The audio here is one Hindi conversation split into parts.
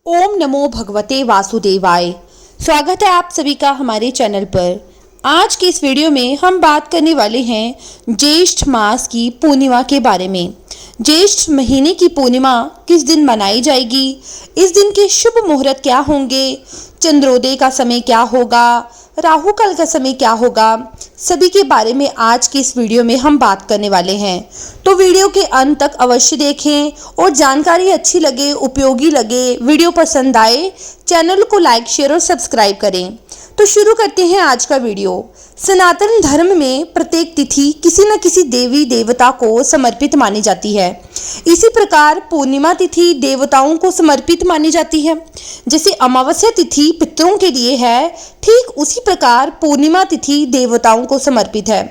ओम नमो भगवते वासुदेवाय। स्वागत है आप सभी का हमारे चैनल पर। आज की इस वीडियो में हम बात करने वाले हैं ज्येष्ठ मास की पूर्णिमा के बारे में। ज्येष्ठ महीने की पूर्णिमा किस दिन मनाई जाएगी, इस दिन के शुभ मुहूर्त क्या होंगे, चंद्रोदय का समय क्या होगा, राहु काल का समय क्या होगा, सभी के बारे में आज की इस वीडियो में हम बात करने वाले हैं। तो वीडियो के अंत तक अवश्य देखें और जानकारी अच्छी लगे, उपयोगी लगे, वीडियो पसंद आए, चैनल को लाइक, शेयर और सब्सक्राइब करें। तो शुरू करते हैं आज का वीडियो। सनातन धर्म में प्रत्येक तिथि किसी न किसी देवी देवता को समर्पित मानी जाती है। इसी प्रकार पूर्णिमा तिथि देवताओं को समर्पित मानी जाती है। जैसे अमावस्या तिथि पितरों के लिए है, ठीक उसी प्रकार पूर्णिमा तिथि देवताओं को समर्पित है।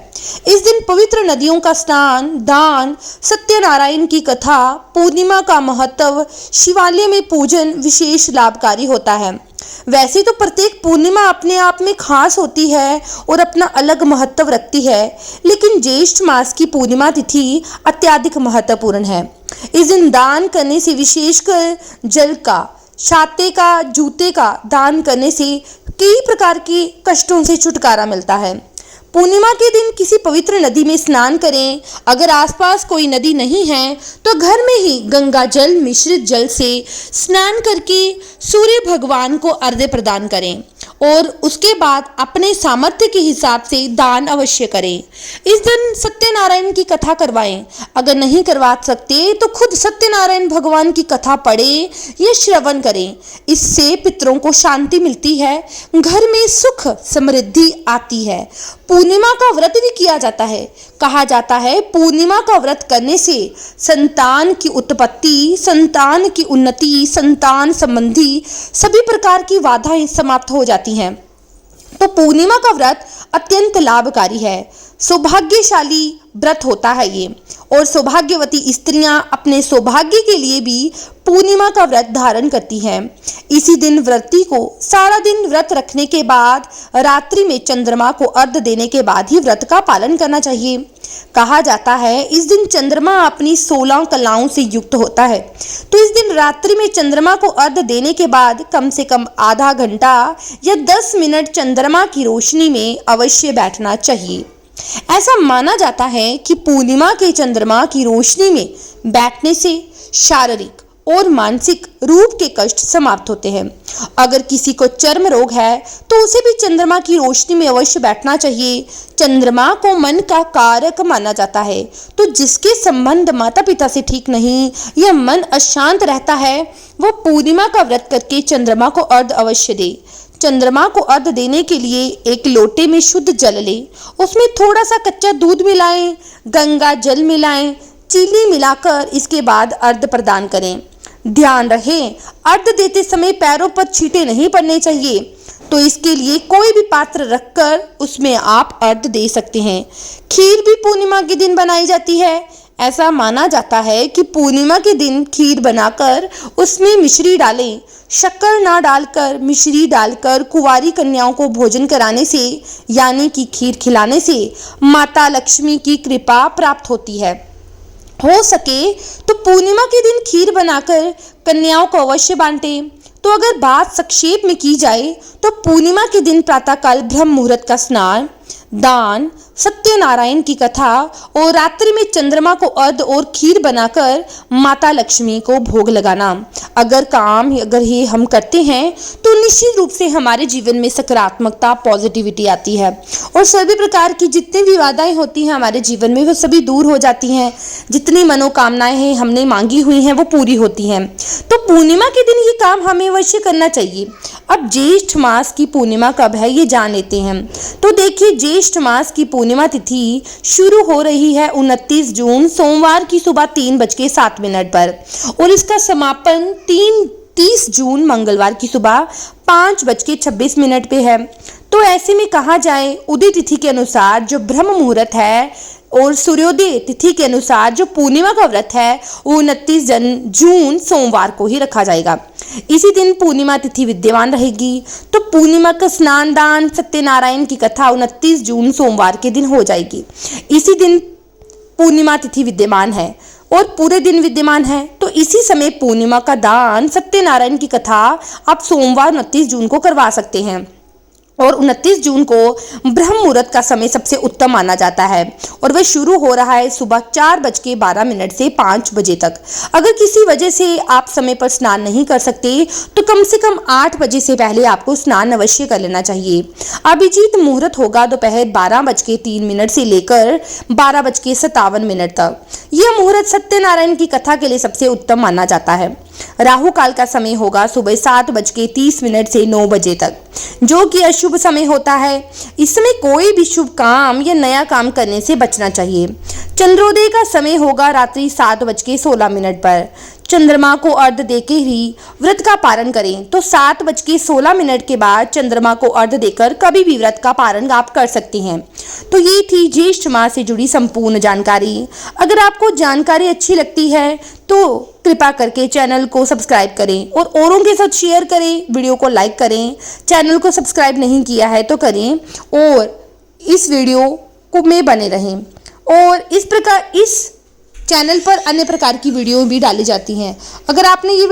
इस दिन पवित्र नदियों का स्नान, दान, सत्यनारायण की कथा, पूर्णिमा का महत्व, शिवालय में पूजन विशेष लाभकारी होता है। वैसे तो प्रत्येक पूर्णिमा अपने आप में खास होती है और अपना अलग महत्व रखती है, लेकिन ज्येष्ठ मास की पूर्णिमा तिथि अत्यधिक महत्वपूर्ण है। इस दिन दान करने से, विशेषकर जल का, छाते का, जूते का दान करने से कई प्रकार के कष्टों से छुटकारा मिलता है। पूर्णिमा के दिन किसी पवित्र नदी में स्नान करें। अगर आसपास कोई नदी नहीं है तो घर में ही गंगा जल मिश्रित जल से स्नान करके सूर्य भगवान को अर्घ्य प्रदान करें और उसके बाद अपने सामर्थ्य के हिसाब से दान अवश्य करें। इस दिन सत्यनारायण की कथा करवाएं। अगर नहीं करवा सकते तो खुद सत्यनारायण भगवान की कथा पढ़ें या श्रवण करें। इससे पितरों को शांति मिलती है, घर में सुख समृद्धि आती है। पूर्णिमा का व्रत भी किया जाता है। कहा जाता है पूर्णिमा का व्रत करने से संतान की उत्पत्ति, संतान की उन्नति, संतान संबंधी सभी प्रकार की बाधाएं समाप्त हो जाती हैं। तो पूर्णिमा का व्रत अत्यंत लाभकारी है, सौभाग्यशाली व्रत होता है ये, और सौभाग्यवती स्त्रियां अपने सौभाग्य के लिए भी पूर्णिमा का व्रत धारण करती हैं। इसी दिन व्रती को सारा दिन व्रत रखने के बाद रात्रि में चंद्रमा को अर्घ्य देने के बाद ही व्रत का पालन करना चाहिए। कहा जाता है इस दिन चंद्रमा अपनी 16 कलाओं से युक्त होता है। तो इस दिन रात्रि में चंद्रमा को अर्घ्य देने के बाद कम से कम आधा घंटा या 10 मिनट चंद्रमा की रोशनी में अवश्य बैठना चाहिए। ऐसा माना जाता है कि पूर्णिमा के चंद्रमा की रोशनी में बैठने से शारीरिक और मानसिक रूप के कष्ट समाप्त होते हैं। अगर किसी को चर्म रोग है तो उसे भी चंद्रमा की रोशनी में अवश्य बैठना चाहिए। चंद्रमा को मन का कारक माना जाता है, तो जिसके संबंध माता पिता से ठीक नहीं या मन अशांत रहता है वो पूर्णिमा का व्रत करके चंद्रमा को अर्घ्य अवश्य दे। चंद्रमा को अर्घ्य देने के लिए एक लोटे में शुद्ध जल ले, उसमें थोड़ा सा कच्चा दूध मिलाएं, गंगा जल मिलाएं, चीनी मिलाकर इसके बाद अर्घ्य प्रदान करें। ध्यान रहे अर्घ्य देते समय पैरों पर छींटे नहीं पड़ने चाहिए, तो इसके लिए कोई भी पात्र रखकर उसमें आप अर्घ्य दे सकते हैं। खीर भी पूर्णिमा के दिन बनाई जाती है। ऐसा माना जाता है कि पूर्णिमा के दिन खीर बनाकर उसमें मिश्री डालें। शक्कर ना डालकर मिश्री डालकर कुंवारी कन्याओं को भोजन कराने से, यानी कि खीर खिलाने से माता लक्ष्मी की कृपा प्राप्त होती है। हो सके तो पूर्णिमा के दिन खीर बनाकर कन्याओं को अवश्य बांटें। तो अगर बात संक्षेप में की जाए तो पूर्णिमा के दिन प्रातःकाल ब्रह्म मुहूर्त का स्नान, दान, सत्यनारायण की कथा और रात्रि में चंद्रमा को अर्घ्य और खीर बनाकर माता लक्ष्मी को भोग लगाना, अगर ये हम करते हैं तो निश्चित रूप से हमारे जीवन में सकारात्मकता, पॉजिटिविटी आती है और सभी प्रकार की जितनी भी बाधाएं होती हैं हमारे जीवन में वो सभी दूर हो जाती हैं। जितनी मनोकामनाएं हैं हमने मांगी हुई हैं वो पूरी होती हैं। तो पूर्णिमा के दिन ये काम हमें अवश्य करना चाहिए। अब ज्येष्ठ मास की पूर्णिमा कब है ये जान लेते हैं। तो देखिए, ज्येष्ठ मास की पूर्णिमा तिथि शुरू हो रही है 29 जून सोमवार की सुबह 3:07 पर और इसका समापन 30 जून मंगलवार की सुबह 5:26 पे है। तो ऐसे में कहा जाए उदय तिथि के अनुसार जो ब्रह्म मुहूर्त है और सूर्योदय तिथि के अनुसार जो पूर्णिमा का व्रत है वो 29 जून सोमवार को ही रखा जाएगा। इसी दिन पूर्णिमा तिथि विद्यमान रहेगी। तो पूर्णिमा का स्नान, दान, सत्यनारायण की कथा 29 जून सोमवार के दिन हो जाएगी। इसी दिन पूर्णिमा तिथि विद्यमान है। और पूरे दिन विद्यमान है, तो इसी समय पूर्णिमा का दान सत्यनारायण की कथा आप सोमवार 29 जून को करवा सकते हैं। और 29 जून को ब्रह्म मुहूर्त का समय सबसे उत्तम माना जाता है और वह शुरू हो रहा है सुबह 4:12 से 5 बजे तक। अगर किसी वजह से आप समय पर स्नान नहीं कर सकते तो कम से कम 8 बजे से पहले आपको स्नान अवश्य कर लेना चाहिए। अभिजीत मुहूर्त होगा दोपहर 12:03 से लेकर 12:57 तक। यह मुहूर्त सत्यनारायण की कथा के लिए सबसे उत्तम माना जाता है। राहु काल का समय होगा सुबह 7:30 से 9 बजे तक, जो कि अशुभ समय होता है। इस समय कोई भी शुभ काम या नया काम करने से बचना चाहिए। चंद्रोदय का समय होगा रात्रि 7:16 पर। चंद्रमा को अर्घ देके ही व्रत का पारण करें, तो 7:16 के बाद चंद्रमा को अर्घ देकर कभी भी व्रत का पारण आप कर सकते हैं। तो ये थी ज्येष्ठ मास से जुड़ी संपूर्ण जानकारी। अगर आपको जानकारी अच्छी लगती है तो कृपा करके चैनल को सब्सक्राइब करें और औरों के साथ शेयर करें, वीडियो को लाइक करें। चैनल को सब्सक्राइब नहीं किया है तो करें और इस वीडियो को में बने रहें। और इस चैनल पर अन्य प्रकार की वीडियो भी डाली जाती हैं। अगर आपने ये